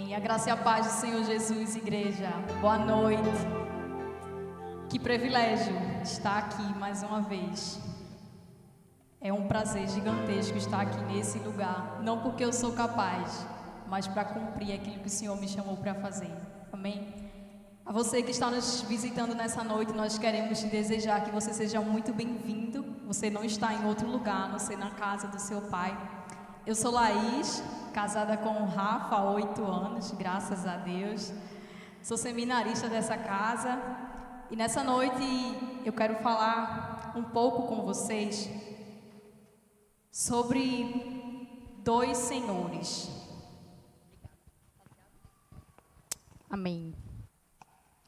Amém. A graça e a paz do Senhor Jesus, igreja. Boa noite. Que privilégio estar aqui mais uma vez. É um prazer gigantesco estar aqui nesse lugar. Não porque eu sou capaz, mas para cumprir aquilo que o Senhor me chamou para fazer. Amém. A você que está nos visitando nessa noite, nós queremos te desejar que você seja muito bem-vindo. Você não está em outro lugar, a não ser na casa do seu pai. Eu sou Laís, casada com o Rafa há 8 anos, graças a Deus. Sou seminarista dessa casa e nessa noite eu quero falar um pouco com vocês sobre 2 senhores. Amém.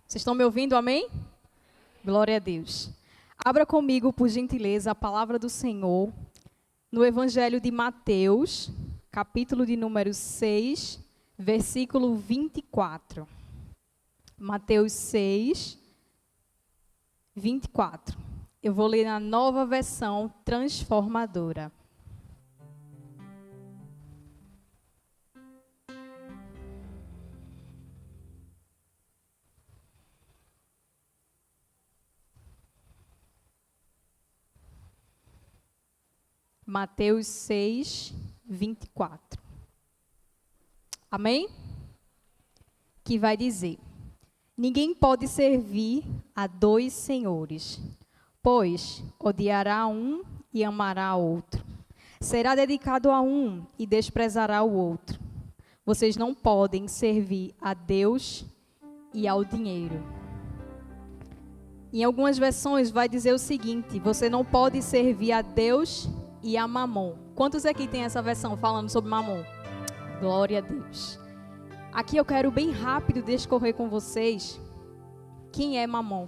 Vocês estão me ouvindo, amém? Glória a Deus. Abra comigo, por gentileza, a palavra do Senhor no Evangelho de Mateus, capítulo de número 6, versículo 24. Mateus 6, 24. Eu vou ler na Nova Versão Transformadora. Mateus 6, 24. Amém? Que vai dizer: ninguém pode servir a 2 senhores, pois odiará um e amará outro. Será dedicado a um e desprezará o outro. Vocês não podem servir a Deus e ao dinheiro. Em algumas versões vai dizer o seguinte: você não pode servir a Deus e a Mamon. Quantos aqui tem essa versão falando sobre Mamon? Glória a Deus. Aqui eu quero bem rápido discorrer com vocês quem é Mamon.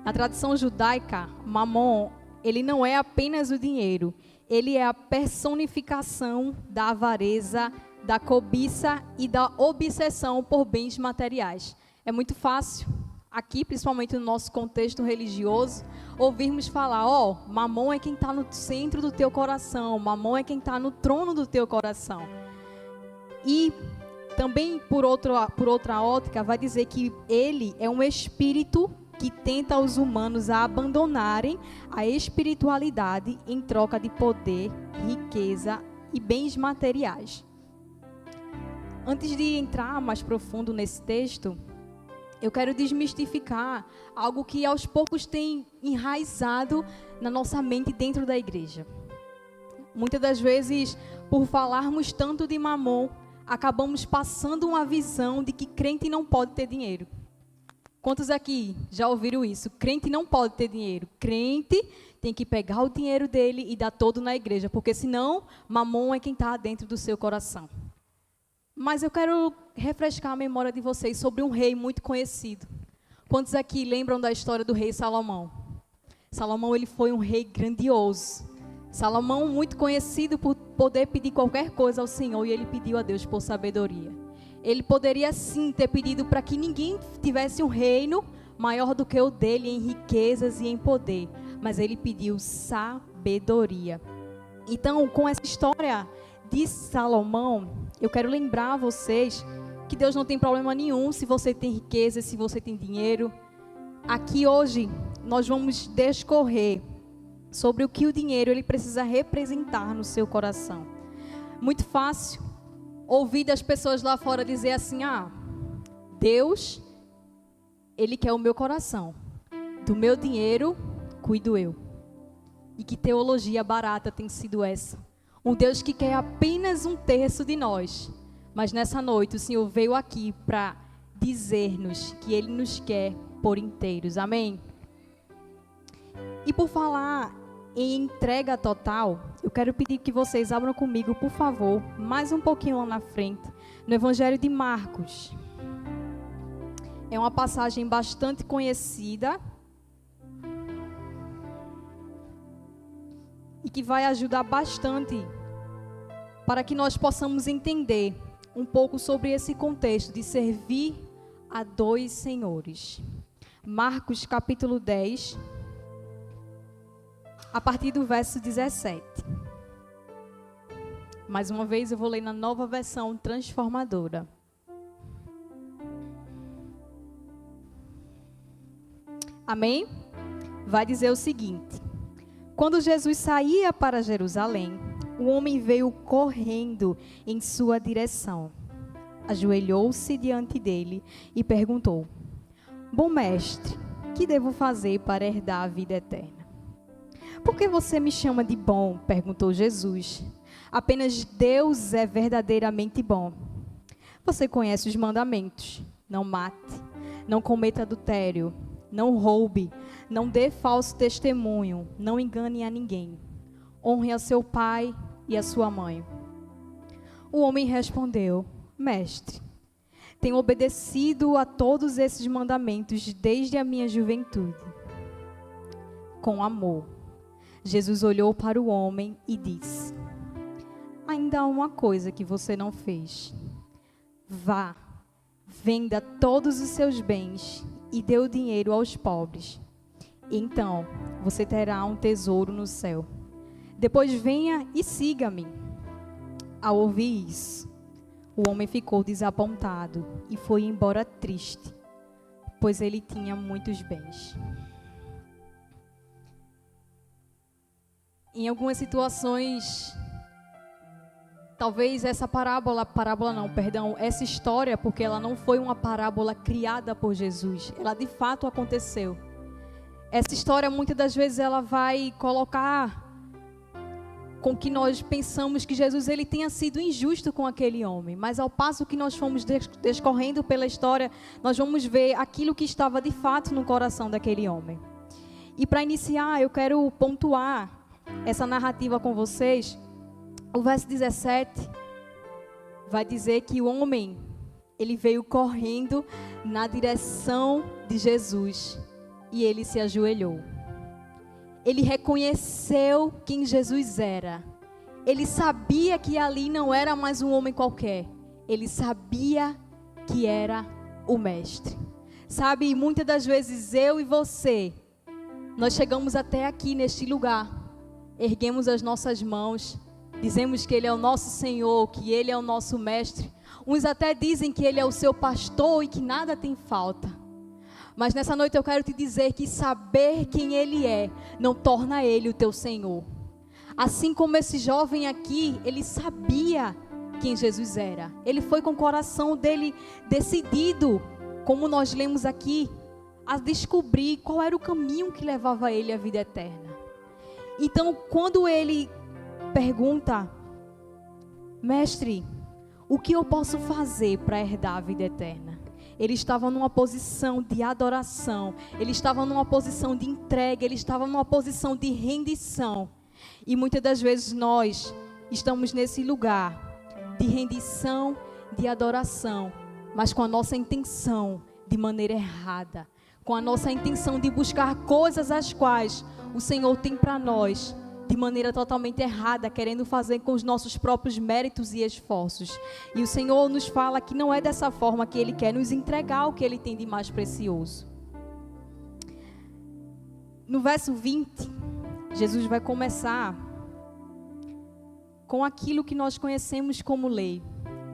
Na tradição judaica, Mamon, ele não é apenas o dinheiro, ele é a personificação da avareza, da cobiça e da obsessão por bens materiais. É muito fácil, aqui principalmente no nosso contexto religioso, ouvirmos falar: Mamon é quem está no centro do teu coração, Mamon é quem está no trono do teu coração. E também, por outra ótica, vai dizer que ele é um espírito que tenta os humanos a abandonarem a espiritualidade em troca de poder, riqueza e bens materiais. Antes de entrar mais profundo nesse texto, eu quero desmistificar algo que aos poucos tem enraizado na nossa mente dentro da igreja. Muitas das vezes, por falarmos tanto de Mamon, acabamos passando uma visão de que crente não pode ter dinheiro. Quantos aqui já ouviram isso? Crente não pode ter dinheiro. Crente tem que pegar o dinheiro dele e dar todo na igreja, porque senão Mamon é quem está dentro do seu coração. Mas eu quero refrescar a memória de vocês sobre um rei muito conhecido. Quantos aqui lembram da história do rei Salomão? Salomão, ele foi um rei grandioso. Salomão, muito conhecido por poder pedir qualquer coisa ao Senhor, e ele pediu a Deus por sabedoria. Ele poderia sim ter pedido para que ninguém tivesse um reino maior do que o dele em riquezas e em poder, mas ele pediu sabedoria. Então, com essa história de Salomão, eu quero lembrar a vocês que Deus não tem problema nenhum se você tem riqueza, se você tem dinheiro. Aqui hoje nós vamos discorrer sobre o que o dinheiro ele precisa representar no seu coração. Muito fácil ouvir das pessoas lá fora dizer assim: Deus, ele quer o meu coração, do meu dinheiro cuido eu. E que teologia barata tem sido essa? Um Deus que quer apenas 1/3 de nós. Mas nessa noite o Senhor veio aqui para dizer-nos que Ele nos quer por inteiros. Amém? E por falar em entrega total, eu quero pedir que vocês abram comigo, por favor, mais um pouquinho lá na frente, no Evangelho de Marcos. É uma passagem bastante conhecida e que vai ajudar bastante para que nós possamos entender um pouco sobre esse contexto de servir a 2 senhores. Marcos capítulo 10, a partir do verso 17. Mais uma vez eu vou ler na Nova Versão Transformadora. Amém? Vai dizer o seguinte: quando Jesus saía para Jerusalém, o homem veio correndo em sua direção. Ajoelhou-se diante dele e perguntou: Bom mestre, que devo fazer para herdar a vida eterna? Por que você me chama de bom? Perguntou Jesus. Apenas Deus é verdadeiramente bom. Você conhece os mandamentos: não mate, não cometa adultério, não roube, não dê falso testemunho, não engane a ninguém. Honre a seu pai e a sua mãe. O homem respondeu: Mestre, tenho obedecido a todos esses mandamentos desde a minha juventude. Com amor, Jesus olhou para o homem e disse: Ainda há uma coisa que você não fez. Vá, venda todos os seus bens e dê o dinheiro aos pobres. Então, você terá um tesouro no céu. Depois venha e siga-me. Ao ouvir isso, o homem ficou desapontado e foi embora triste, pois ele tinha muitos bens. Em algumas situações, talvez essa essa história, porque ela não foi uma parábola criada por Jesus, ela de fato aconteceu. Essa história, muitas das vezes, ela vai colocar com que nós pensamos que Jesus ele tenha sido injusto com aquele homem, mas ao passo que nós fomos descorrendo pela história, nós vamos ver aquilo que estava de fato no coração daquele homem. E para iniciar, eu quero pontuar essa narrativa com vocês. O verso 17 vai dizer que o homem, ele veio correndo na direção de Jesus e ele se ajoelhou. Ele reconheceu quem Jesus era. Ele sabia que ali não era mais um homem qualquer. Ele sabia que era o Mestre. Sabe, muitas das vezes eu e você, nós chegamos até aqui neste lugar, erguemos as nossas mãos, dizemos que Ele é o nosso Senhor, que Ele é o nosso Mestre. Uns até dizem que Ele é o seu pastor e que nada tem falta. Mas nessa noite eu quero te dizer que saber quem Ele é não torna Ele o teu Senhor. Assim como esse jovem aqui, ele sabia quem Jesus era. Ele foi com o coração dele decidido, como nós lemos aqui, a descobrir qual era o caminho que levava ele à vida eterna. Então, quando ele pergunta: Mestre, o que eu posso fazer para herdar a vida eterna? Ele estava numa posição de adoração, ele estava numa posição de entrega, ele estava numa posição de rendição. E muitas das vezes nós estamos nesse lugar de rendição, de adoração, mas com a nossa intenção de maneira errada, com a nossa intenção de buscar coisas as quais o Senhor tem para nós de maneira totalmente errada, querendo fazer com os nossos próprios méritos e esforços. E o Senhor nos fala que não é dessa forma que Ele quer nos entregar o que Ele tem de mais precioso. No verso 20, Jesus vai começar com aquilo que nós conhecemos como lei.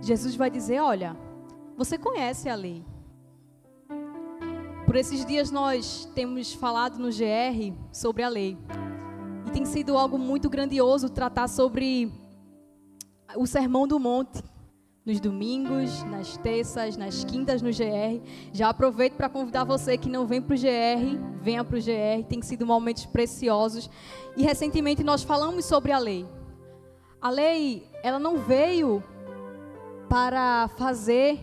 Jesus vai dizer: olha, você conhece a lei. Por esses dias nós temos falado no GR sobre a lei. E tem sido algo muito grandioso tratar sobre o Sermão do Monte. Nos domingos, nas terças, nas quintas no GR. Já aproveito para convidar você que não vem para o GR, venha para o GR. Tem sido momentos preciosos. E recentemente nós falamos sobre a lei. A lei, ela não veio para fazer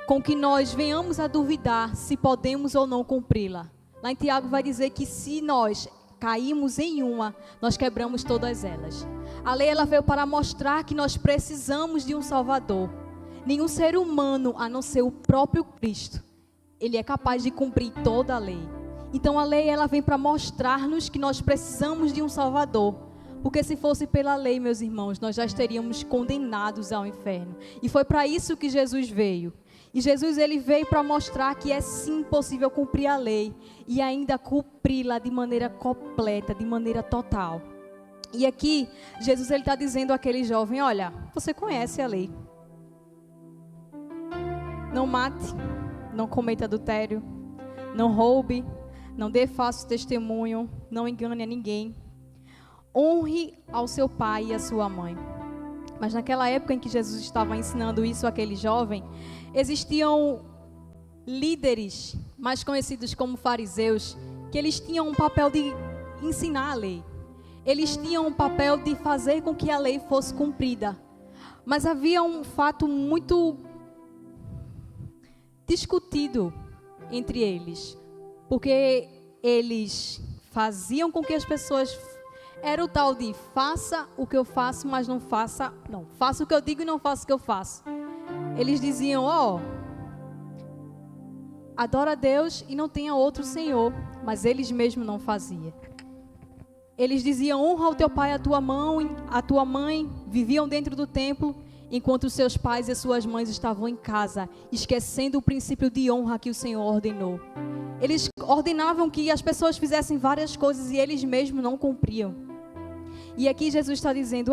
com que nós venhamos a duvidar se podemos ou não cumpri-la. Lá em Tiago vai dizer que se nós caímos em uma, nós quebramos todas elas. A lei, ela veio para mostrar que nós precisamos de um Salvador. Nenhum ser humano, a não ser o próprio Cristo, ele é capaz de cumprir toda a lei. Então a lei, ela vem para mostrar-nos que nós precisamos de um Salvador. Porque se fosse pela lei, meus irmãos, nós já estaríamos condenados ao inferno. E foi para isso que Jesus veio. E Jesus, ele veio para mostrar que é sim possível cumprir a lei e ainda cumpri-la de maneira completa, de maneira total. E aqui, Jesus, ele está dizendo àquele jovem: olha, você conhece a lei. Não mate, não cometa adultério, não roube, não dê falso testemunho, não engane a ninguém. Honre ao seu pai e à sua mãe. Mas naquela época em que Jesus estava ensinando isso àquele jovem, existiam líderes, mais conhecidos como fariseus, que eles tinham um papel de ensinar a lei. Eles tinham um papel de fazer com que a lei fosse cumprida. Mas havia um fato muito discutido entre eles, porque eles faziam com que as pessoas... Era o tal de faça o que eu faço, mas não faça... Não, faça o que eu digo e não faça o que eu faço. Eles diziam, adora a Deus e não tenha outro Senhor. Mas eles mesmos não faziam. Eles diziam, honra o teu pai e a tua mãe. Viviam dentro do templo, enquanto os seus pais e as suas mães estavam em casa, esquecendo o princípio de honra que o Senhor ordenou. Eles ordenavam que as pessoas fizessem várias coisas e eles mesmos não cumpriam. E aqui Jesus está dizendo,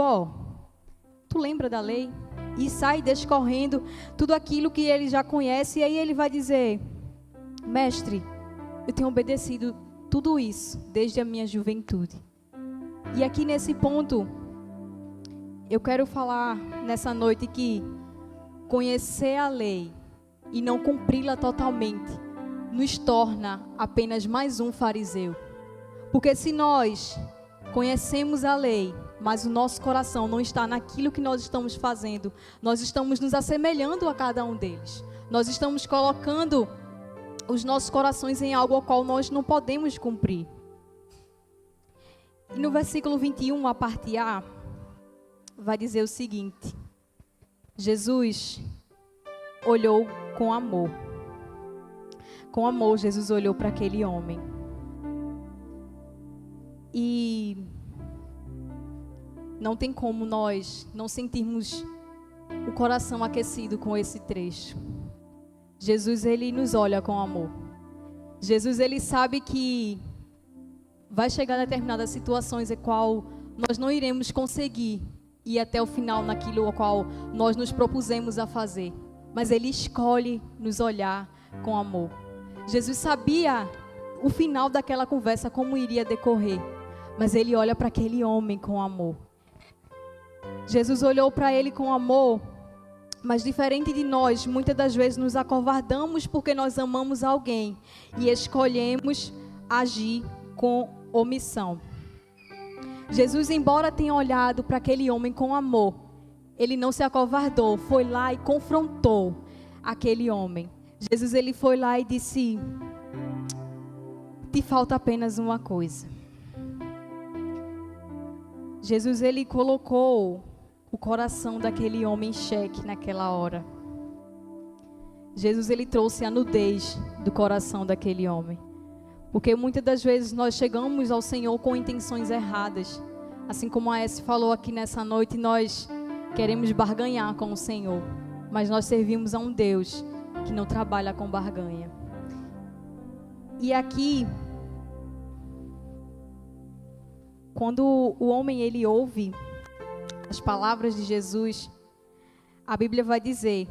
tu lembra da lei? E sai descorrendo tudo aquilo que ele já conhece. E aí ele vai dizer, mestre, eu tenho obedecido tudo isso desde a minha juventude. E aqui nesse ponto, eu quero falar nessa noite que conhecer a lei e não cumpri-la totalmente nos torna apenas mais um fariseu. Porque se nós conhecemos a lei, mas o nosso coração não está naquilo que nós estamos fazendo, nós estamos nos assemelhando a cada um deles. Nós estamos colocando os nossos corações em algo ao qual nós não podemos cumprir. E no versículo 21, a parte A, vai dizer o seguinte: Jesus olhou com amor. Com amor, Jesus olhou para aquele homem. E não tem como nós não sentirmos o coração aquecido com esse trecho. Jesus, ele nos olha com amor. Jesus, ele sabe que vai chegar determinadas situações em qual nós não iremos conseguir ir até o final naquilo ao qual nós nos propusemos a fazer. Mas ele escolhe nos olhar com amor. Jesus sabia o final daquela conversa, como iria decorrer. Mas ele olha para aquele homem com amor. Jesus olhou para ele com amor, mas diferente de nós, muitas das vezes nos acovardamos porque nós amamos alguém e escolhemos agir com omissão. Jesus, embora tenha olhado para aquele homem com amor, ele não se acovardou, foi lá e confrontou aquele homem. Jesus, ele foi lá e disse: te falta apenas uma coisa. Jesus, ele colocou o coração daquele homem em xeque naquela hora. Jesus, ele trouxe a nudez do coração daquele homem. Porque muitas das vezes nós chegamos ao Senhor com intenções erradas. Assim como a S falou aqui nessa noite, nós queremos barganhar com o Senhor. Mas nós servimos a um Deus que não trabalha com barganha. E aqui, quando o homem ele ouve as palavras de Jesus, a Bíblia vai dizer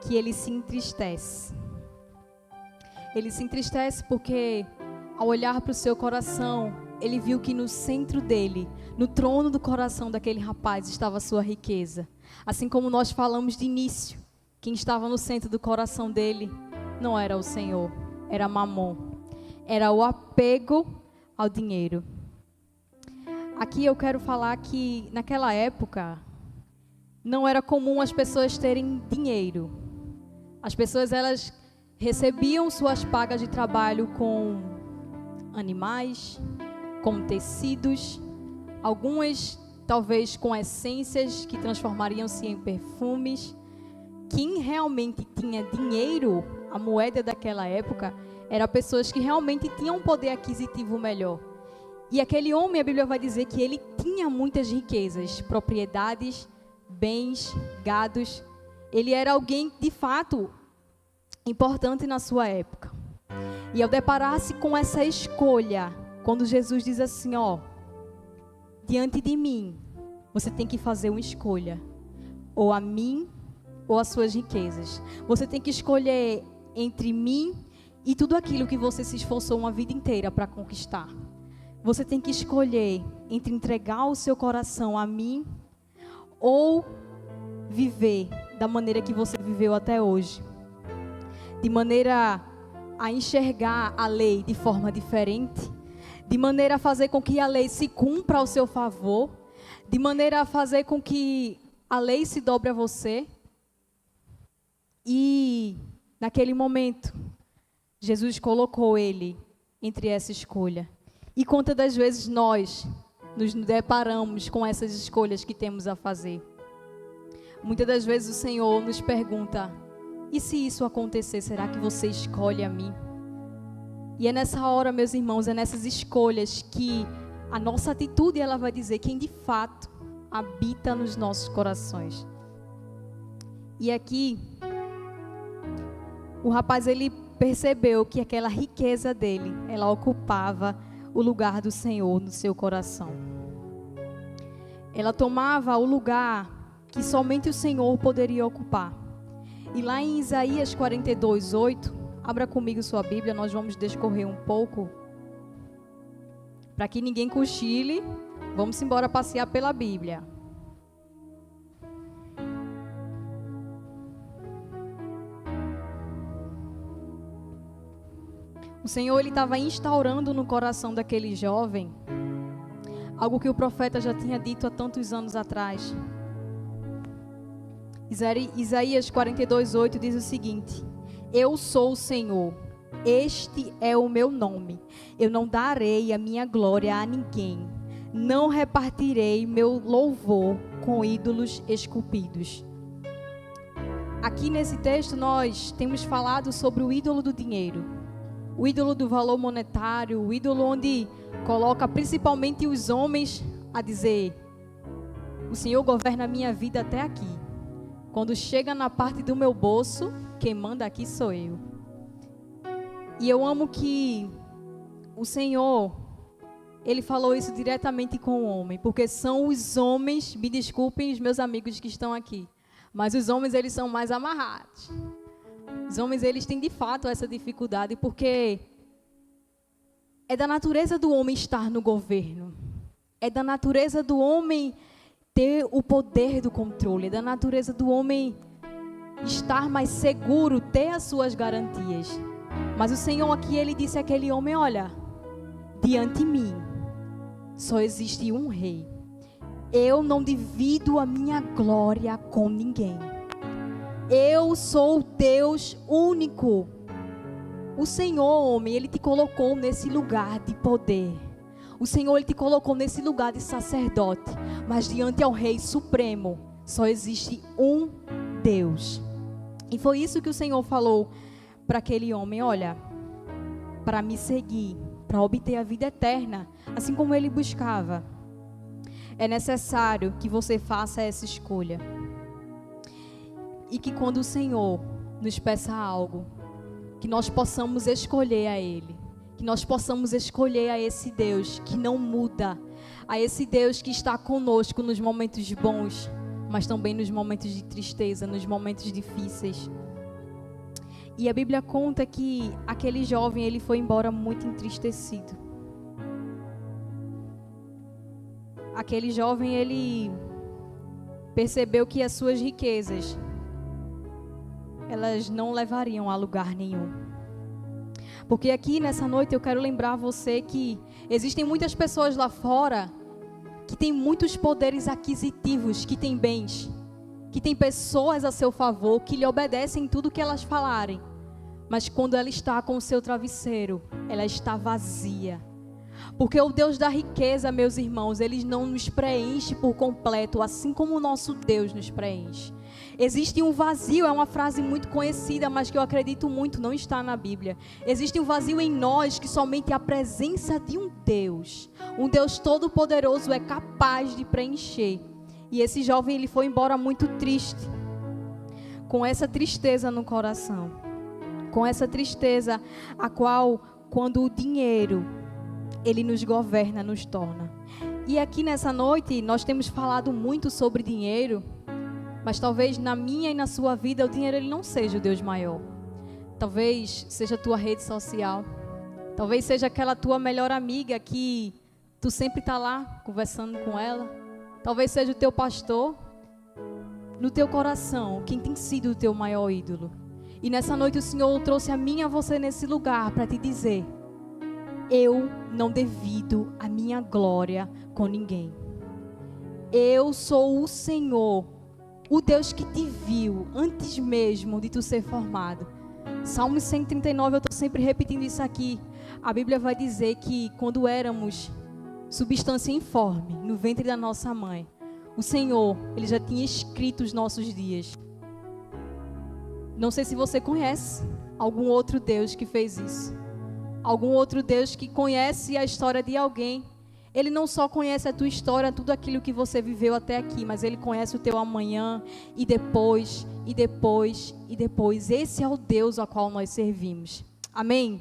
que ele se entristece. Ele se entristece porque, ao olhar para o seu coração, ele viu que no centro dele, no trono do coração daquele rapaz, estava a sua riqueza. Assim como nós falamos de início, quem estava no centro do coração dele não era o Senhor, era Mamon. Era o apego ao dinheiro. Aqui eu quero falar que naquela época não era comum as pessoas terem dinheiro. As pessoas, elas recebiam suas pagas de trabalho com animais, com tecidos, algumas talvez com essências que transformariam-se em perfumes. Quem realmente tinha dinheiro, a moeda daquela época, eram pessoas que realmente tinham um poder aquisitivo melhor. E aquele homem, a Bíblia vai dizer que ele tinha muitas riquezas, propriedades, bens, gados. Ele era alguém, de fato, importante na sua época. E ao deparar-se com essa escolha, quando Jesus diz assim, diante de mim, você tem que fazer uma escolha. Ou a mim, ou as suas riquezas. Você tem que escolher entre mim e tudo aquilo que você se esforçou uma vida inteira para conquistar. Você tem que escolher entre entregar o seu coração a mim ou viver da maneira que você viveu até hoje. De maneira a enxergar a lei de forma diferente, de maneira a fazer com que a lei se cumpra ao seu favor, de maneira a fazer com que a lei se dobre a você. E naquele momento, Jesus colocou ele entre essa escolha. E quantas das vezes nós nos deparamos com essas escolhas que temos a fazer? Muitas das vezes o Senhor nos pergunta: e se isso acontecer, será que você escolhe a mim? E é nessa hora, meus irmãos, é nessas escolhas que a nossa atitude ela vai dizer quem de fato habita nos nossos corações. E aqui, o rapaz ele percebeu que aquela riqueza dele, ela ocupava o lugar do Senhor no seu coração. Ela tomava o lugar que somente o Senhor poderia ocupar. E lá em Isaías 42:8, abra comigo sua Bíblia, nós vamos discorrer um pouco. Para que ninguém cochile, vamos embora passear pela Bíblia. O Senhor ele estava instaurando no coração daquele jovem algo que o profeta já tinha dito há tantos anos atrás. Isaías 42:8 diz o seguinte: eu sou o Senhor, este é o meu nome, eu não darei a minha glória a ninguém, não repartirei meu louvor com ídolos esculpidos. Aqui nesse texto nós temos falado sobre o ídolo do dinheiro, o ídolo do valor monetário, o ídolo onde coloca principalmente os homens a dizer: o Senhor governa a minha vida até aqui. Quando chega na parte do meu bolso, quem manda aqui sou eu. E eu amo que o Senhor, Ele falou isso diretamente com o homem, porque são os homens, me desculpem os meus amigos que estão aqui, mas os homens eles são mais amarrados. Os homens, eles têm de fato essa dificuldade, porque é da natureza do homem estar no governo. É da natureza do homem ter o poder do controle. É da natureza do homem estar mais seguro, ter as suas garantias. Mas o Senhor aqui, Ele disse àquele homem: olha, diante de mim só existe um rei. Eu não divido a minha glória com ninguém. Eu sou Deus único. O Senhor, homem, Ele te colocou nesse lugar de poder. O Senhor, Ele te colocou nesse lugar de sacerdote. Mas diante ao Rei Supremo, só existe um Deus. E foi isso que o Senhor falou para aquele homem: olha, para me seguir, para obter a vida eterna, assim como Ele buscava, é necessário que você faça essa escolha. E que quando o Senhor nos peça algo, que nós possamos escolher a Ele. Que nós possamos escolher a esse Deus que não muda. A esse Deus que está conosco nos momentos bons, mas também nos momentos de tristeza, nos momentos difíceis. E a Bíblia conta que aquele jovem, ele foi embora muito entristecido. Aquele jovem, ele percebeu que as suas riquezas, elas não levariam a lugar nenhum. Porque aqui nessa noite eu quero lembrar você que existem muitas pessoas lá fora que têm muitos poderes aquisitivos, que têm bens, que têm pessoas a seu favor, que lhe obedecem em tudo que elas falarem. Mas quando ela está com o seu travesseiro, ela está vazia. Porque o Deus da riqueza, meus irmãos, Ele não nos preenche por completo, assim como o nosso Deus nos preenche. Existe um vazio, é uma frase muito conhecida, mas que eu acredito muito, não está na Bíblia. Existe um vazio em nós que somente a presença de um Deus todo-poderoso é capaz de preencher. E esse jovem, ele foi embora muito triste, com essa tristeza no coração, com essa tristeza a qual, quando o dinheiro, ele nos governa, nos torna. E aqui nessa noite, nós temos falado muito sobre dinheiro, mas talvez na minha e na sua vida o dinheiro ele não seja o Deus maior. Talvez seja a tua rede social. Talvez seja aquela tua melhor amiga que tu sempre está lá conversando com ela. Talvez seja o teu pastor. No teu coração, quem tem sido o teu maior ídolo? E nessa noite o Senhor trouxe a mim e a você nesse lugar para te dizer: eu não divido a minha glória com ninguém. Eu sou o Senhor, o Deus que te viu antes mesmo de tu ser formado. Salmo 139, eu estou sempre repetindo isso aqui. A Bíblia vai dizer que quando éramos substância informe no ventre da nossa mãe, o Senhor, Ele já tinha escrito os nossos dias. Não sei se você conhece algum outro Deus que fez isso. Algum outro Deus que conhece a história de alguém. Ele não só conhece a tua história, tudo aquilo que você viveu até aqui, mas Ele conhece o teu amanhã, e depois, e depois, e depois. Esse é o Deus ao qual nós servimos. Amém?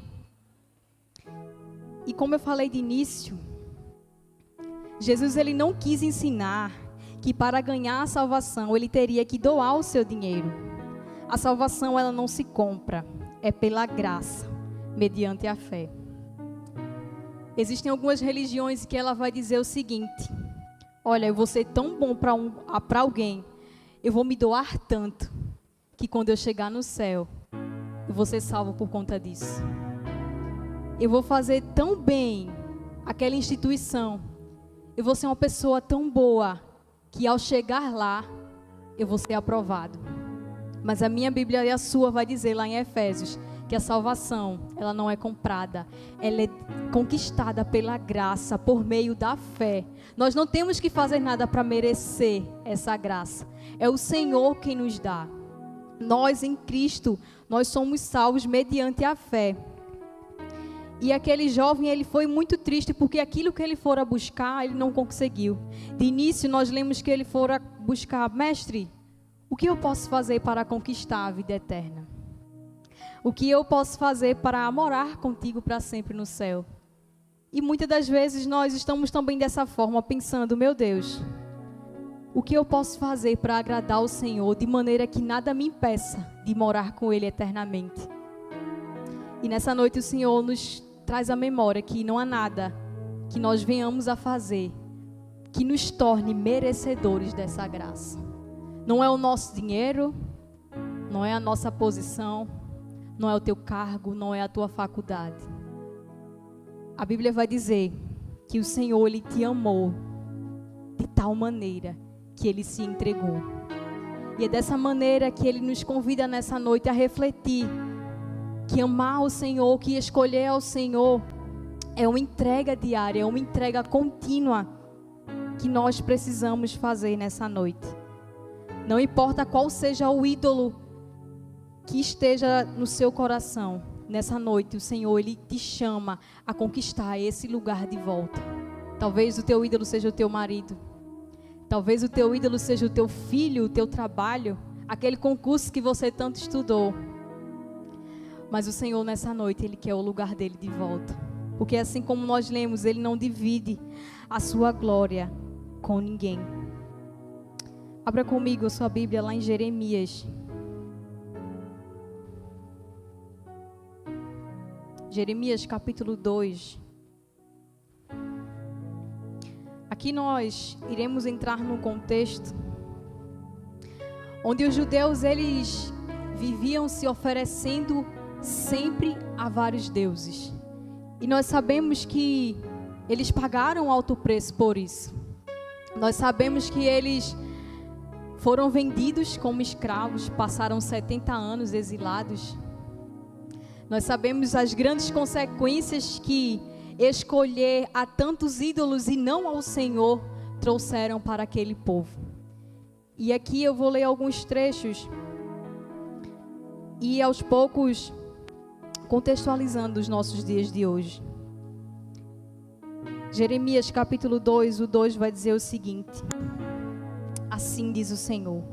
E como eu falei de início, Jesus, Ele não quis ensinar que para ganhar a salvação, Ele teria que doar o seu dinheiro. A salvação, ela não se compra, é pela graça, mediante a fé. Existem algumas religiões que ela vai dizer o seguinte: olha, eu vou ser tão bom para alguém, eu vou me doar tanto, que quando eu chegar no céu, eu vou ser salvo por conta disso. Eu vou fazer tão bem aquela instituição, eu vou ser uma pessoa tão boa, que ao chegar lá, eu vou ser aprovado. Mas a minha Bíblia e a sua vai dizer lá em Efésios, que a salvação, ela não é comprada, ela é conquistada pela graça, por meio da fé. Nós não temos que fazer nada para merecer essa graça. É o Senhor quem nos dá. Nós em Cristo, nós somos salvos mediante a fé. E aquele jovem, ele foi muito triste, porque aquilo que ele fora buscar, ele não conseguiu. De início, nós lemos que ele fora buscar: mestre, o que eu posso fazer para conquistar a vida eterna? O que eu posso fazer para morar contigo para sempre no céu? E muitas das vezes nós estamos também dessa forma, pensando: meu Deus, o que eu posso fazer para agradar o Senhor, de maneira que nada me impeça de morar com Ele eternamente? E nessa noite o Senhor nos traz a memória que não há nada que nós venhamos a fazer que nos torne merecedores dessa graça. Não é o nosso dinheiro, não é a nossa posição, não é o teu cargo, não é a tua faculdade. A Bíblia vai dizer que o Senhor, Ele te amou de tal maneira que Ele se entregou. E é dessa maneira que Ele nos convida nessa noite a refletir que amar o Senhor, que escolher ao Senhor, é uma entrega diária, é uma entrega contínua que nós precisamos fazer nessa noite. Não importa qual seja o ídolo que esteja no seu coração, nessa noite o Senhor, Ele te chama a conquistar esse lugar de volta. Talvez o teu ídolo seja o teu marido. Talvez o teu ídolo seja o teu filho, o teu trabalho, aquele concurso que você tanto estudou. Mas o Senhor, nessa noite, Ele quer o lugar dele de volta. Porque assim como nós lemos, Ele não divide a sua glória com ninguém. Abra comigo a sua Bíblia lá em Jeremias. Jeremias capítulo 2. Aqui nós iremos entrar num contexto onde os judeus, eles viviam se oferecendo sempre a vários deuses. E nós sabemos que eles pagaram alto preço por isso. Nós sabemos que eles foram vendidos como escravos, passaram 70 anos exilados. Nós sabemos as grandes consequências que escolher a tantos ídolos e não ao Senhor trouxeram para aquele povo. E aqui eu vou ler alguns trechos e aos poucos contextualizando os nossos dias de hoje. Jeremias capítulo 2, o 2 vai dizer o seguinte: assim diz o Senhor: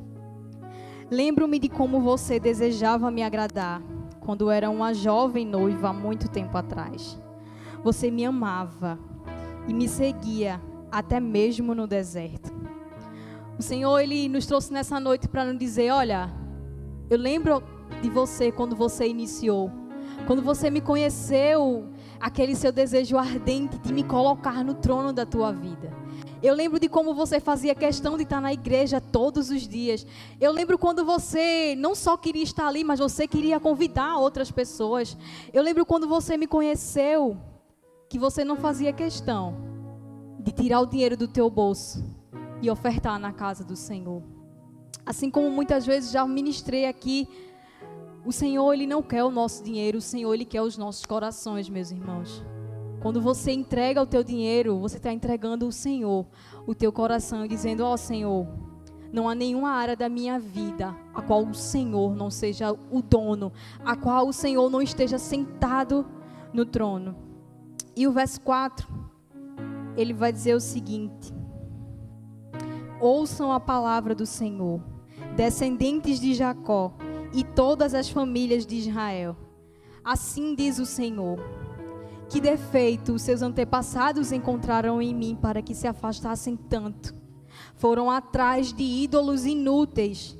lembro-me de como você desejava me agradar quando era uma jovem noiva há muito tempo atrás. Você me amava e me seguia até mesmo no deserto. O Senhor, Ele nos trouxe nessa noite para nos dizer: olha, Eu lembro de você quando você iniciou. Quando você me conheceu, aquele seu desejo ardente de me colocar no trono da tua vida. Eu lembro de como você fazia questão de estar na igreja todos os dias. Eu lembro quando você não só queria estar ali, mas você queria convidar outras pessoas. Eu lembro quando você me conheceu, que você não fazia questão de tirar o dinheiro do teu bolso e ofertar na casa do Senhor. Assim como muitas vezes já ministrei aqui, o Senhor, Ele não quer o nosso dinheiro, o Senhor, Ele quer os nossos corações, meus irmãos. Quando você entrega o teu dinheiro, você está entregando o Senhor, o teu coração, e dizendo, ó Senhor, não há nenhuma área da minha vida a qual o Senhor não seja o dono, a qual o Senhor não esteja sentado no trono. E o verso 4, ele vai dizer o seguinte: ouçam a palavra do Senhor, descendentes de Jacó e todas as famílias de Israel. Assim diz o Senhor: que defeito os seus antepassados encontraram em mim para que se afastassem tanto? Foram atrás de ídolos inúteis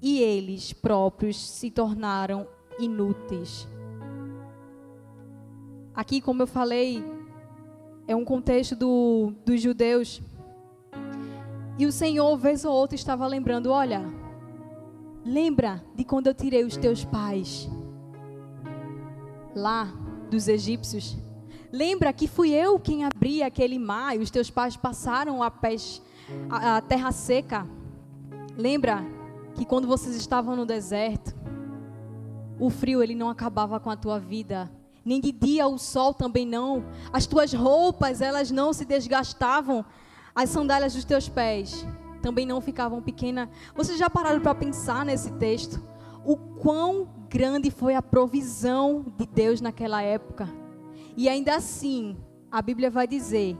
e eles próprios se tornaram inúteis. Aqui, como eu falei, é um contexto dos judeus. E o Senhor, vez ou outra, estava lembrando, olha, lembra de quando eu tirei os teus pais lá dos egípcios? Lembra que fui eu quem abri aquele mar e os teus pais passaram a terra seca? Lembra que quando vocês estavam no deserto, o frio ele não acabava com a tua vida, nem de dia o sol também não, as tuas roupas elas não se desgastavam, as sandálias dos teus pés também não ficavam pequenas. Vocês já pararam para pensar nesse texto? O quão grande foi a provisão de Deus naquela época. E ainda assim, a Bíblia vai dizer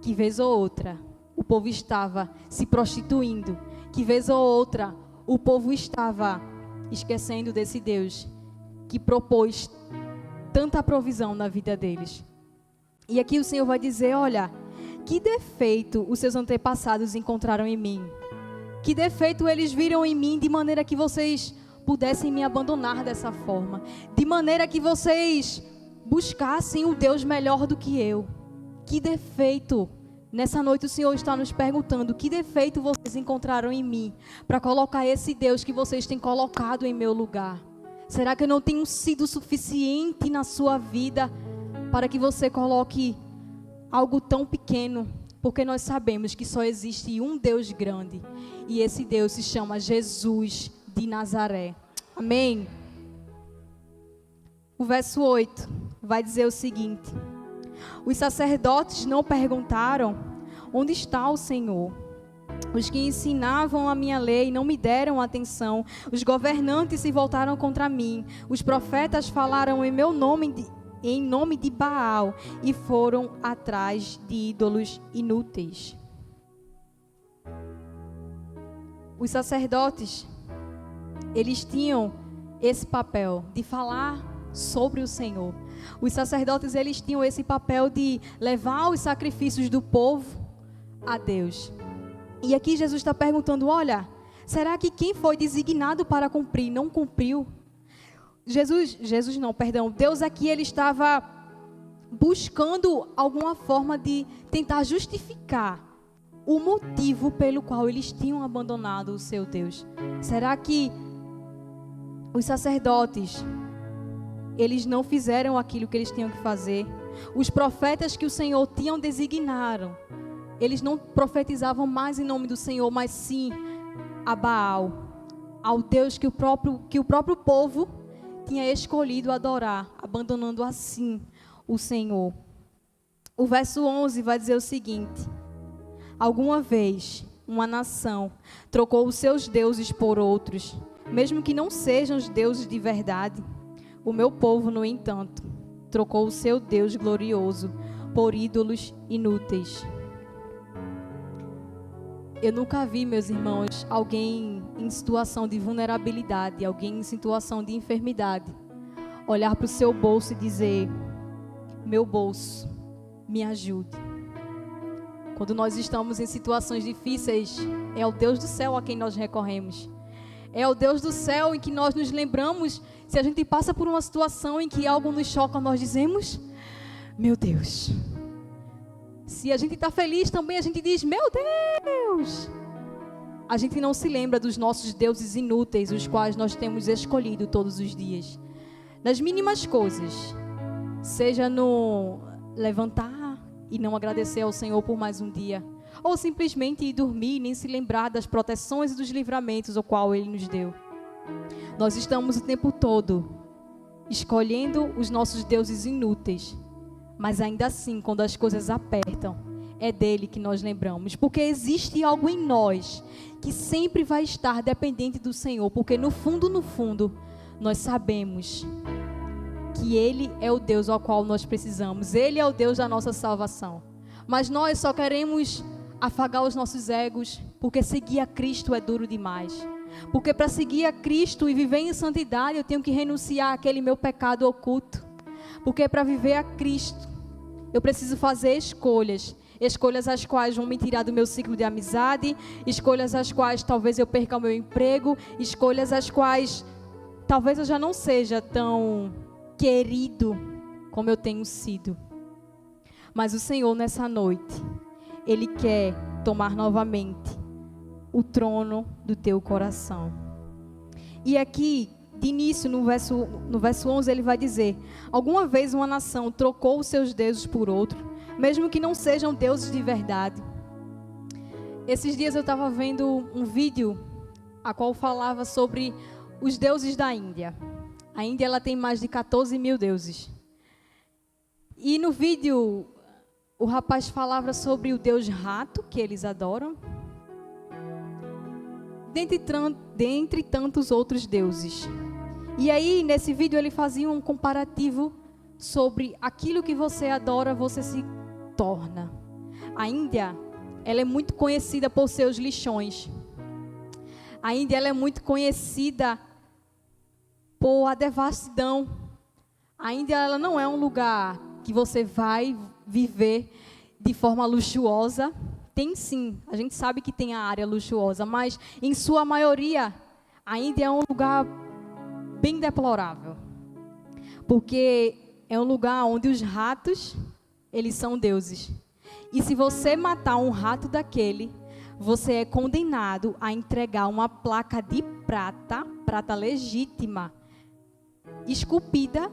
que vez ou outra o povo estava se prostituindo, que vez ou outra o povo estava esquecendo desse Deus que propôs tanta provisão na vida deles. E aqui o Senhor vai dizer, olha, que defeito os seus antepassados encontraram em mim? Que defeito eles viram em mim de maneira que vocês pudessem me abandonar dessa forma? De maneira que vocês buscassem um Deus melhor do que eu? Que defeito? Nessa noite o Senhor está nos perguntando, que defeito vocês encontraram em mim para colocar esse Deus que vocês têm colocado em meu lugar? Será que eu não tenho sido suficiente na sua vida para que você coloque algo tão pequeno? Porque nós sabemos que só existe um Deus grande. E esse Deus se chama Jesus de Nazaré. Amém? O verso 8 vai dizer o seguinte: os sacerdotes não perguntaram, onde está o Senhor? Os que ensinavam a minha lei não me deram atenção. Os governantes se voltaram contra mim. Os profetas falaram em meu nome em nome de Baal e foram atrás de ídolos inúteis. Os sacerdotes, eles tinham esse papel de falar sobre o Senhor. Os sacerdotes, eles tinham esse papel de levar os sacrifícios do povo a Deus. E aqui Jesus está perguntando, olha, será que quem foi designado para cumprir não cumpriu? Deus aqui ele estava buscando alguma forma de tentar justificar o motivo pelo qual eles tinham abandonado o seu Deus. Será que os sacerdotes, eles não fizeram aquilo que eles tinham que fazer? Os profetas que o Senhor tinha designado, eles não profetizavam mais em nome do Senhor, mas sim a Baal, ao Deus que o próprio povo tinha escolhido adorar, abandonando assim o Senhor. O verso 11 vai dizer o seguinte: alguma vez uma nação trocou os seus deuses por outros, mesmo que não sejam os deuses de verdade. O meu povo, no entanto, trocou o seu Deus glorioso por ídolos inúteis. Eu nunca vi, meus irmãos, alguém em situação de vulnerabilidade, alguém em situação de enfermidade, olhar para o seu bolso e dizer: meu bolso, me ajude. Quando nós estamos em situações difíceis, é ao Deus do céu a quem nós recorremos. É o Deus do céu em que nós nos lembramos, se a gente passa por uma situação em que algo nos choca, nós dizemos, meu Deus. Se a gente está feliz também, a gente diz, meu Deus. A gente não se lembra dos nossos deuses inúteis, os quais nós temos escolhido todos os dias. Nas mínimas coisas, seja no levantar e não agradecer ao Senhor por mais um dia, ou simplesmente ir dormir e nem se lembrar das proteções e dos livramentos o qual Ele nos deu. Nós estamos o tempo todo escolhendo os nossos deuses inúteis, mas ainda assim, quando as coisas apertam, é dele que nós lembramos, porque existe algo em nós que sempre vai estar dependente do Senhor, porque no fundo, nós sabemos que Ele é o Deus ao qual nós precisamos, Ele é o Deus da nossa salvação, mas nós só queremos afagar os nossos egos, porque seguir a Cristo é duro demais, porque para seguir a Cristo e viver em santidade, eu tenho que renunciar àquele meu pecado oculto, porque para viver a Cristo, eu preciso fazer escolhas as quais vão me tirar do meu ciclo de amizade, escolhas as quais talvez eu perca o meu emprego, escolhas as quais talvez eu já não seja tão querido como eu tenho sido. Mas o Senhor nessa noite, Ele quer tomar novamente o trono do teu coração. E aqui, de início, no verso 11, ele vai dizer, alguma vez uma nação trocou os seus deuses por outro, mesmo que não sejam deuses de verdade. Esses dias eu estava vendo um vídeo a qual falava sobre os deuses da Índia. A Índia ela tem mais de 14 mil deuses. E no vídeo o rapaz falava sobre o deus rato, que eles adoram, dentre tantos outros deuses. E aí nesse vídeo ele fazia um comparativo sobre aquilo que você adora, você se torna. A Índia, ela é muito conhecida por seus lixões. A Índia, ela é muito conhecida por a devassidão. A Índia, ela não é um lugar que você vai viver de forma luxuosa. Tem sim, a gente sabe que tem a área luxuosa, mas em sua maioria, a Índia é um lugar bem deplorável. Porque é um lugar onde os ratos, eles são deuses. E se você matar um rato daquele, você é condenado a entregar uma placa de prata legítima, esculpida,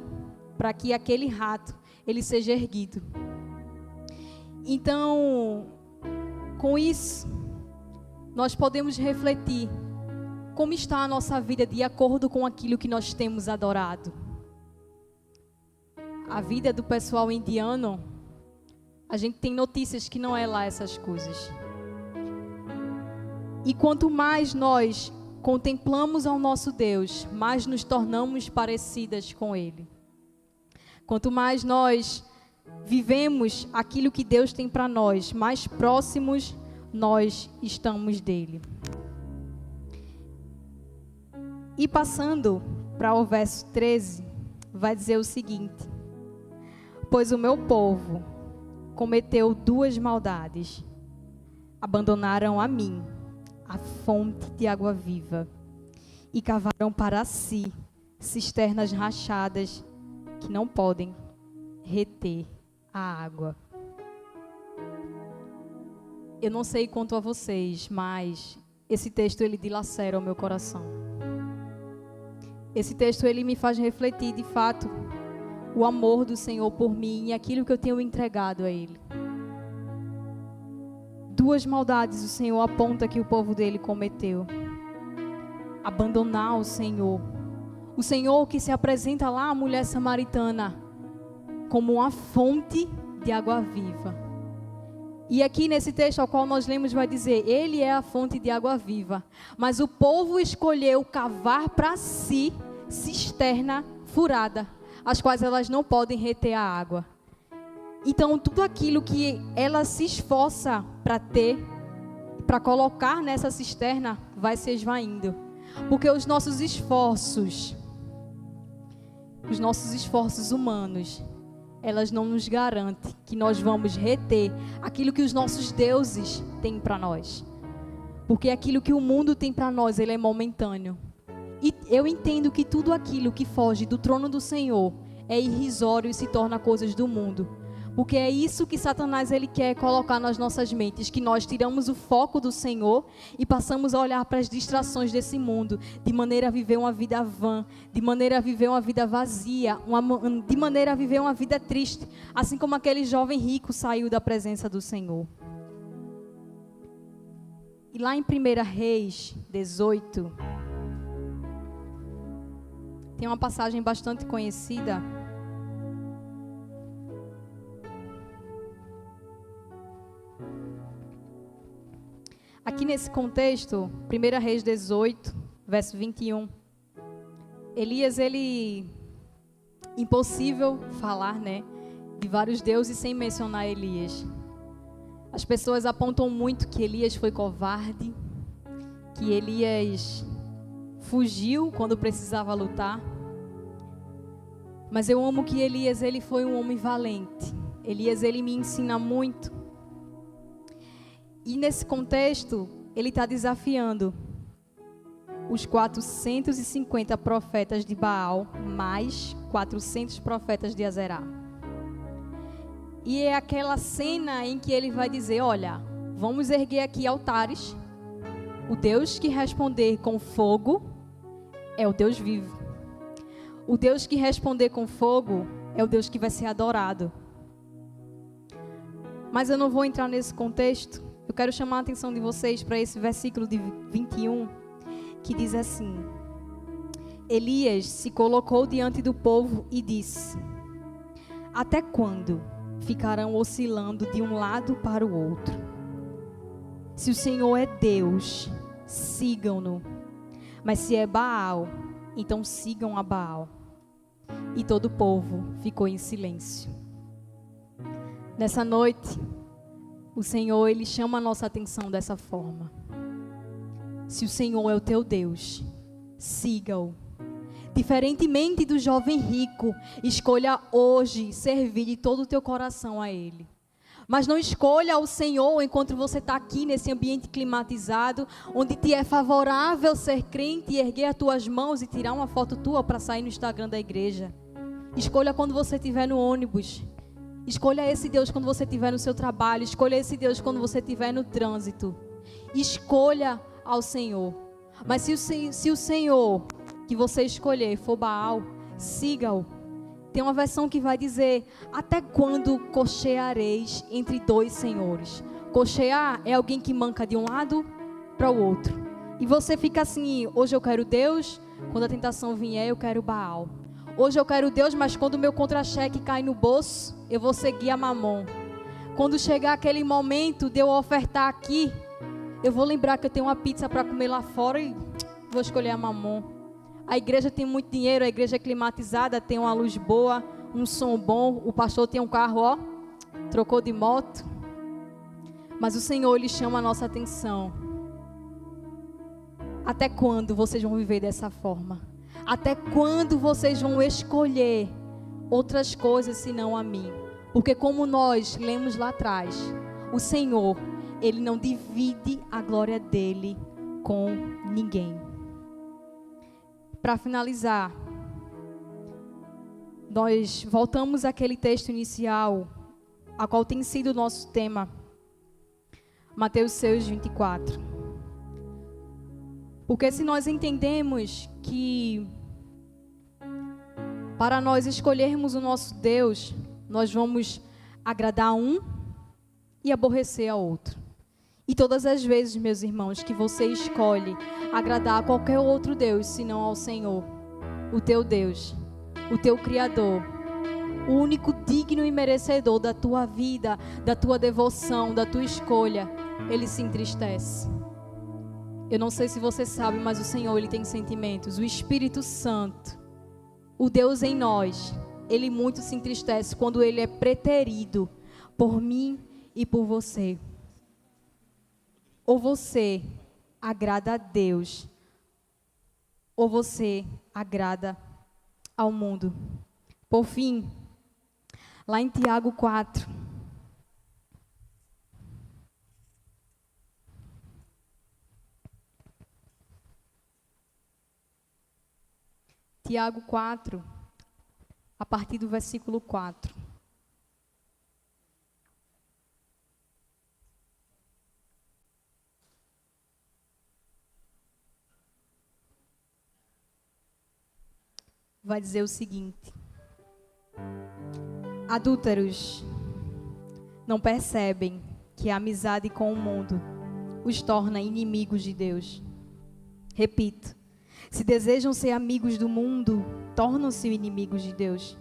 para que aquele rato, ele seja erguido. Então, com isso, nós podemos refletir como está a nossa vida de acordo com aquilo que nós temos adorado. A vida do pessoal indiano, a gente tem notícias que não é lá essas coisas. E quanto mais nós contemplamos ao nosso Deus, mais nos tornamos parecidas com Ele. Quanto mais nós vivemos aquilo que Deus tem para nós, mais próximos nós estamos dEle. E passando para o verso 13, vai dizer o seguinte: pois o meu povo cometeu duas maldades. Abandonaram a mim, a fonte de água viva, e cavaram para si cisternas rachadas que não podem reter a água. Eu não sei quanto a vocês, mas esse texto ele dilacera o meu coração. Esse texto ele me faz refletir de fato o amor do Senhor por mim e aquilo que eu tenho entregado a Ele. Duas maldades o Senhor aponta que o povo dele cometeu: abandonar o Senhor que se apresenta lá à mulher samaritana como uma fonte de água viva. E aqui nesse texto ao qual nós lemos vai dizer, Ele é a fonte de água viva, mas o povo escolheu cavar para si cisterna furada, as quais elas não podem reter a água. Então, tudo aquilo que ela se esforça para ter, para colocar nessa cisterna, vai se esvaindo. Porque os nossos esforços humanos, elas não nos garantem que nós vamos reter aquilo que os nossos deuses têm para nós. Porque aquilo que o mundo tem para nós, ele é momentâneo. E eu entendo que tudo aquilo que foge do trono do Senhor é irrisório e se torna coisas do mundo. Porque é isso que Satanás ele quer colocar nas nossas mentes, que nós tiramos o foco do Senhor e passamos a olhar para as distrações desse mundo, de maneira a viver uma vida vã, de maneira a viver uma vida vazia, de maneira a viver uma vida triste, assim como aquele jovem rico saiu da presença do Senhor. E lá em 1 Reis 18, tem uma passagem bastante conhecida. Aqui nesse contexto, 1 Reis 18, verso 21, Elias, impossível falar, né, de vários deuses sem mencionar Elias. As pessoas apontam muito que Elias foi covarde, que Elias fugiu quando precisava lutar. Mas eu amo que Elias, ele foi um homem valente. Elias, ele me ensina muito. E nesse contexto, ele está desafiando os 450 profetas de Baal, mais 400 profetas de Azerá. E é aquela cena em que ele vai dizer, olha, vamos erguer aqui altares. O Deus que responder com fogo é o Deus vivo. O Deus que responder com fogo é o Deus que vai ser adorado. Mas eu não vou entrar nesse contexto. Eu quero chamar a atenção de vocês para esse versículo de 21, que diz assim: Elias se colocou diante do povo e disse: até quando ficarão oscilando de um lado para o outro? Se o Senhor é Deus, sigam-no. Mas se é Baal, então sigam a Baal. E todo o povo ficou em silêncio. Nessa noite, o Senhor, ele chama a nossa atenção dessa forma. Se o Senhor é o teu Deus, siga-o. Diferentemente do jovem rico, escolha hoje servir de todo o teu coração a Ele. Mas não escolha o Senhor enquanto você está aqui nesse ambiente climatizado, onde te é favorável ser crente e erguer as tuas mãos e tirar uma foto tua para sair no Instagram da igreja. Escolha quando você estiver no ônibus. Escolha esse Deus quando você estiver no seu trabalho. Escolha esse Deus quando você estiver no trânsito. Escolha ao Senhor. Mas se o Senhor que você escolher for Baal, siga-o. Tem uma versão que vai dizer: até quando cocheareis entre dois senhores? Cochear é alguém que manca de um lado para o outro. E você fica assim: hoje eu quero Deus, quando a tentação vier eu quero Baal. Hoje eu quero Deus, mas quando o meu contra-cheque cai no bolso, eu vou seguir a Mamon. Quando chegar aquele momento de eu ofertar aqui, eu vou lembrar que eu tenho uma pizza para comer lá fora e vou escolher a Mamon. A igreja tem muito dinheiro, a igreja é climatizada, tem uma luz boa, um som bom, o pastor tem um carro, ó, trocou de moto. Mas o Senhor, Ele chama a nossa atenção. Até quando vocês vão viver dessa forma? Até quando vocês vão escolher outras coisas senão a mim? Porque como nós lemos lá atrás, o Senhor, Ele não divide a glória dEle com ninguém. Para finalizar, nós voltamos àquele texto inicial, a qual tem sido o nosso tema, Mateus 6, 24. Porque se nós entendemos que para nós escolhermos o nosso Deus, nós vamos agradar a um e aborrecer a outro. E todas as vezes, meus irmãos, que você escolhe agradar a qualquer outro Deus, senão ao Senhor, o teu Deus, o teu Criador, o único digno e merecedor da tua vida, da tua devoção, da tua escolha, Ele se entristece. Eu não sei se você sabe, mas o Senhor, Ele tem sentimentos. O Espírito Santo, o Deus em nós, Ele muito se entristece quando Ele é preterido por mim e por você. Ou você agrada a Deus, ou você agrada ao mundo. Por fim, lá em Tiago 4, Tiago 4, a partir do versículo 4. Vai dizer o seguinte: adúlteros, não percebem que a amizade com o mundo os torna inimigos de Deus? Repito, se desejam ser amigos do mundo, tornam-se inimigos de Deus.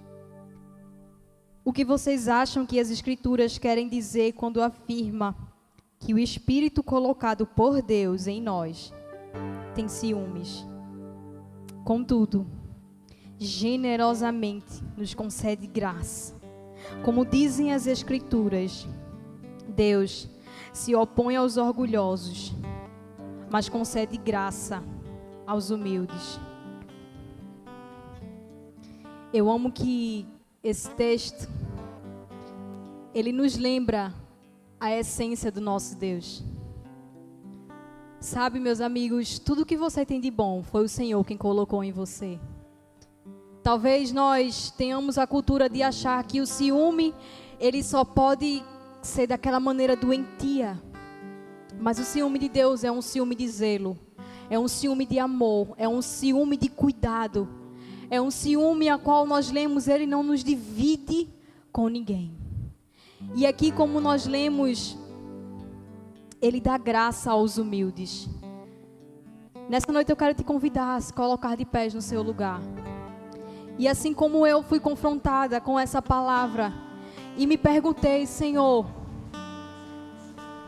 O que vocês acham que as Escrituras querem dizer quando afirma que o Espírito colocado por Deus em nós tem ciúmes? Contudo, generosamente nos concede graça. Como dizem as Escrituras, Deus se opõe aos orgulhosos, mas concede graça aos humildes. Eu amo que esse texto, ele nos lembra a essência do nosso Deus. Sabe, meus amigos, tudo que você tem de bom foi o Senhor quem colocou em você. Talvez nós tenhamos a cultura de achar que o ciúme, ele só pode ser daquela maneira doentia. Mas o ciúme de Deus é um ciúme de zelo, é um ciúme de amor, é um ciúme de cuidado, é um ciúme a qual nós lemos, ele não nos divide com ninguém. E aqui, como nós lemos, ele dá graça aos humildes. Nessa noite eu quero te convidar a se colocar de pés no seu lugar. E assim como eu fui confrontada com essa palavra e me perguntei: Senhor,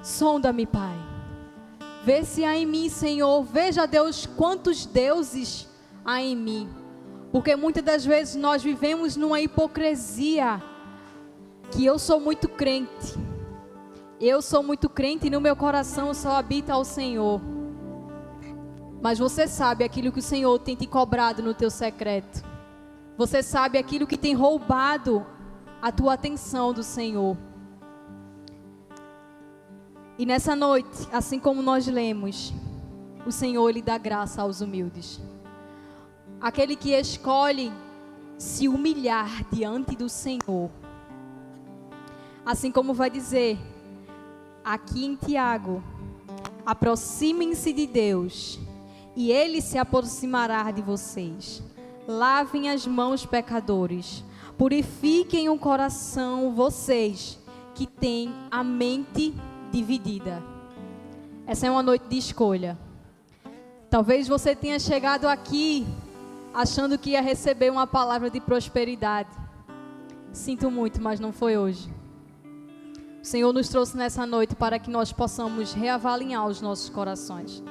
sonda-me, Pai. Vê se há em mim, Senhor. Veja, Deus, quantos deuses há em mim. Porque muitas das vezes nós vivemos numa hipocrisia, que eu sou muito crente. Eu sou muito crente e no meu coração só habita o Senhor. Mas você sabe aquilo que o Senhor tem te cobrado no teu secreto. Você sabe aquilo que tem roubado a tua atenção do Senhor. E nessa noite, assim como nós lemos, o Senhor, Ele dá graça aos humildes. Aquele que escolhe se humilhar diante do Senhor. Assim como vai dizer aqui em Tiago: aproximem-se de Deus e Ele se aproximará de vocês. Lavem as mãos, pecadores. Purifiquem o coração, vocês que têm a mente dividida. Essa é uma noite de escolha. Talvez você tenha chegado aqui achando que ia receber uma palavra de prosperidade. Sinto muito, mas não foi hoje. O Senhor nos trouxe nessa noite para que nós possamos reavaliar os nossos corações,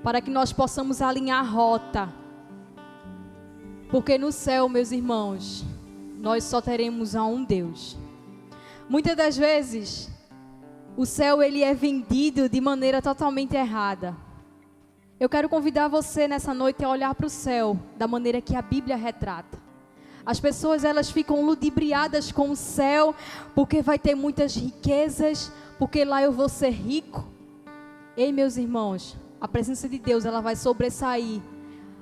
para que nós possamos alinhar a rota. Porque no céu, meus irmãos, nós só teremos a um Deus. Muitas das vezes, o céu ele é vendido de maneira totalmente errada. Eu quero convidar você nessa noite a olhar para o céu da maneira que a Bíblia retrata. As pessoas, elas ficam ludibriadas com o céu, porque vai ter muitas riquezas, porque lá eu vou ser rico. Ei, meus irmãos, a presença de Deus, ela vai sobressair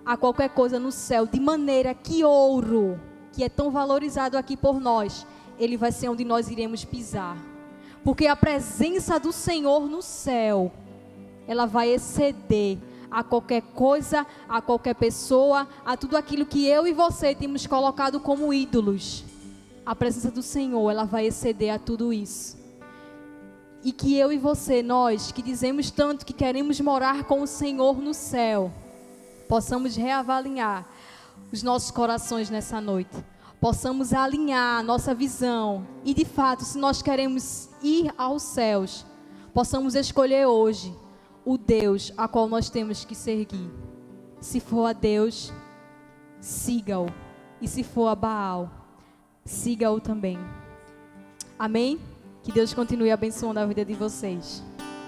a qualquer coisa no céu, de maneira que ouro, que é tão valorizado aqui por nós, ele vai ser onde nós iremos pisar. Porque a presença do Senhor no céu, ela vai exceder a qualquer coisa, a qualquer pessoa, a tudo aquilo que eu e você temos colocado como ídolos. A presença do Senhor, ela vai exceder a tudo isso. E que eu e você, nós que dizemos tanto que queremos morar com o Senhor no céu, possamos reavaliar os nossos corações nessa noite. Possamos alinhar a nossa visão. E de fato, se nós queremos ir aos céus, possamos escolher hoje o Deus a qual nós temos que seguir. Se for a Deus, siga-o. E se for a Baal, siga-o também. Amém? Que Deus continue abençoando a vida de vocês.